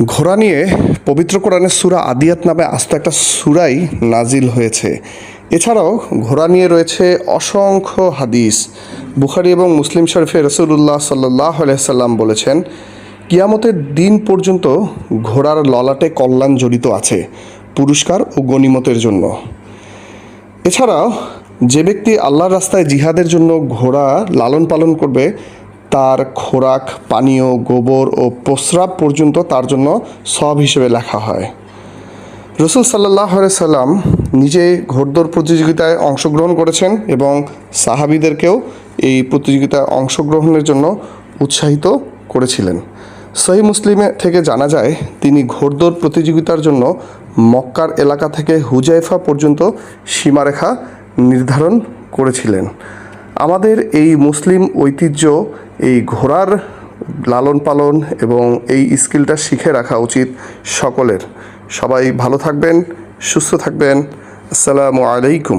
ঘোড়া নিয়ে পবিত্র কোরআনের সূরা আদিয়াত নামে আস্ত একটা সূরাই নাজিল হয়েছে। এছাড়াও ঘোড়া নিয়ে রয়েছে অসংখ্য হাদিস। বুখারী এবং মুসলিম শরীফে রাসূলুল্লাহ সাল্লাল্লাহু আলাইহি সাল্লাম বলেছেন, কিয়ামতের দিন পর্যন্ত ঘোড়ার ললাটে কল্যাণ জড়িত আছে, পুরস্কার ও গনিমতের জন্য। এছাড়াও যে ব্যক্তি আল্লাহর রাস্তায় জিহাদের জন্য ঘোড়া লালন পালন করবে, তার খোরাক, পানীয়, গোবর ও প্রস্রাব পর্যন্ত তার জন্য সওয়াব হিসেবে লেখা হয়। রাসূল সাল্লাল্লাহু আলাইহি সাল্লাম নিজে ঘোড়দৌড় প্রতিযোগিতায় অংশগ্রহণ করেছেন এবং সাহাবীদেরকেও এই প্রতিযোগিতায় অংশগ্রহণের জন্য উৎসাহিত করেছিলেন। সহিহ মুসলিমে থেকে জানা যায়, তিনি ঘোড়দৌড় প্রতিযোগিতার জন্য মক্কার এলাকা থেকে হুজাইফা পর্যন্ত সীমারেখা নির্ধারণ করেছিলেন। আমাদের এই মুসলিম ঐতিহ্য, এই ঘোড়ার লালন পালন এবং এই স্কিলটা শিখে রাখা উচিত সকলের। সবাই ভালো থাকবেন, সুস্থ থাকবেন। আসসালামু আলাইকুম।